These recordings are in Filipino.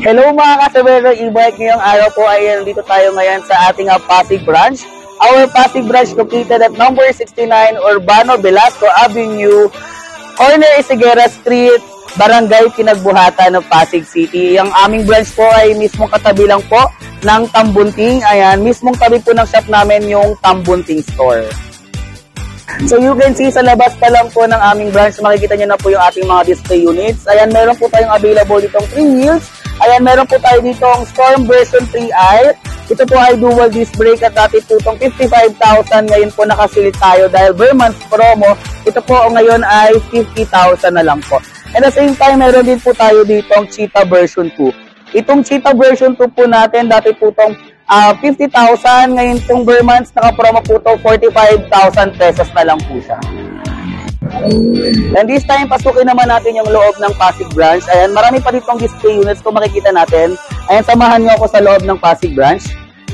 Hello mga kasabero e-bike, ngayong araw po ay dito tayo ngayon sa ating Pasig branch. Our Pasig branch located at number 69 Urbano Velasco Avenue, corner Isigera Street, Barangay Pinagbuhatan ng Pasig City. Ang aming branch po ay mismong katabi lang po ng Tambunting. Ayan, mismong tabi po ng shop namin yung Tambunting store. So you can see sa labas pa lang po ng aming branch, makikita nyo na po yung ating mga display units. Ayan, meron po tayong available ditong 3 wheels. Ayan, meron po tayo ditong Storm version 3i. Ito po ay dual disc brake at dati po itong 55,000. Ngayon po nakasilit tayo dahil Vermont promo. Ito po ngayon ay 50,000 na lang po. And at the same time, meron din po tayo ditong Cheetah version 2. Itong Cheetah version 2 po natin, dati po itong 50,000. Ngayon pong Vermont, naka-promo po ito, 45,000 pesos na lang po siya. And this time, pasukin naman natin yung loob ng Pasig branch. Ayan, marami pa ditong display units kung makikita natin. Ayan, samahan nyo ako sa loob ng Pasig branch.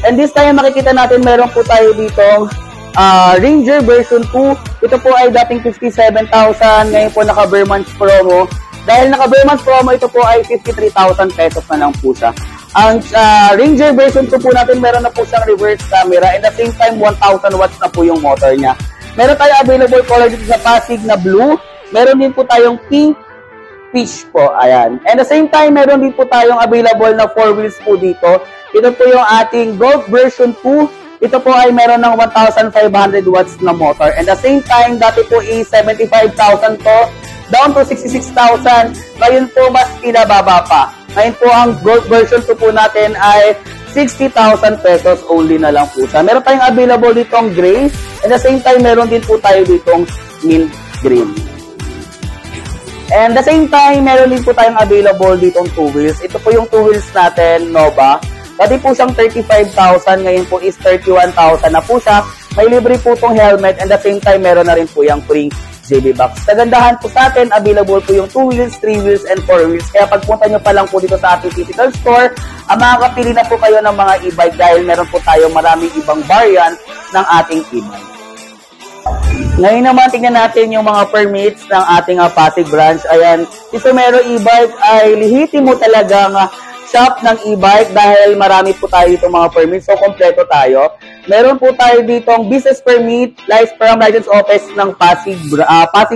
And this time, makikita natin, meron po tayo ditong Ranger version 2. Ito po ay dating 57,000. Ngayon po naka-Vermont promo. Dahil naka-Vermont promo, ito po ay 53,000 pesos na lang po siya. Ang Ranger version 2 po natin, meron na po siyang reverse camera. And at the same time, 1,000 watts na po yung motor niya. Meron tayo available color dito sa Pasig na blue. Meron din po tayong pink peach po. Ayan. And at the same time, meron din po tayong available na 4 wheels po dito. Ito po yung ating Gold version 2. Ito po ay meron ng 1,500 watts na motor. And at the same time, dati po is 75,000 to, down to 66,000. Ngayon po, mas pinababa pa. Ngayon po, ang Gold version 2 po natin ay 60,000 pesos only na lang po siya. Meron tayong available ditong gray. And at the same time, meron din po tayo ditong mint green. And at the same time, meron din po tayong available ditong 2 wheels. Ito po yung 2 wheels natin, Nova. Dati po siyang 35,000. Ngayon po is 31,000 na po siya. May libre po itong helmet. And at the same time, meron na rin po yung free JB box. Kagandahan po sa atin, available po yung 2 wheels, 3 wheels, and 4 wheels. Kaya pagpunta nyo pa lang po dito sa ating physical store, makakapili na po kayo ng mga e-bike dahil meron po tayo maraming ibang variant ng ating e-bike. Ngayon naman, tingnan natin yung mga permits ng ating Pasig branch. Ayan, si Somero e-bike ay lihitin mo talagang shop ng e-bike dahil marami po tayo dito mga permits. So, kompleto tayo. Meron po tayo ditong business permit, from license office ng Pasig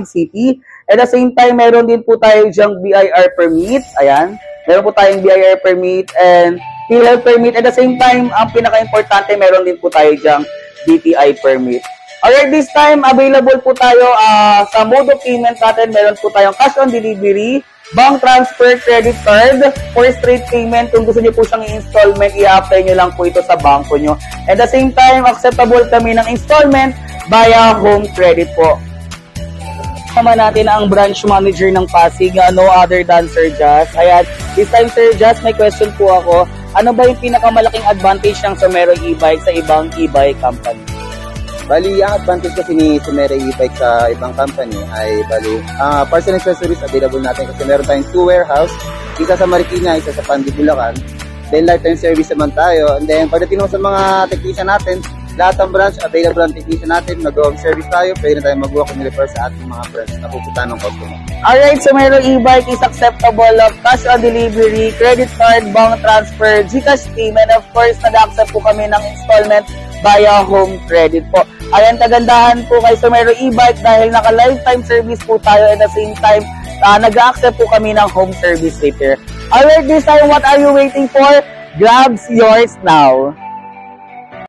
City. At the same time, meron din po tayo diyang BIR permit. Ayan. Meron po tayong BIR permit and PhilHealth permit. At the same time, ang pinaka-importante, meron din po tayo diyang DTI permit. Alright, this time, available po tayo sa mode of payment natin. Meron po tayong cash on delivery, bank transfer, credit card, for straight payment. Kung gusto niyo po siyang i-installment, i-apply niyo lang po ito sa bangko niyo. At the same time, acceptable kami ng installment via home credit po. Naman natin ang branch manager ng Pasig, no other than Sir Jazz. Ayan, this time Sir Jazz, may question po ako. Ano ba yung pinakamalaking advantage ng Somero e-bike sa ibang e-bike company? Bali, ang advantage kasi ni Somero e-bike sa ibang company ay parts and accessories available natin kasi meron tayong 2 warehouse, isa sa Marikina, isa sa Pandi, Bulacan. Then lifetime service naman tayo. And then pagdating sa mga technician natin, lahat ng branch available ang technician natin, mag-home service tayo, pwede na tayo mag-walk and refer sa ating mga branch na pupuntahan ng customer. Alright, Somero e-bike is acceptable of cash on delivery, credit card, bank transfer, GCash payment. Of course, nag-accept po kami ng installment via home credit po. Ayan, kagandahan po kay Somero e-bike dahil naka-lifetime service po tayo at the same time, nag-accept po kami ng home service repair. Alright, this time, what are you waiting for? Grab yours now!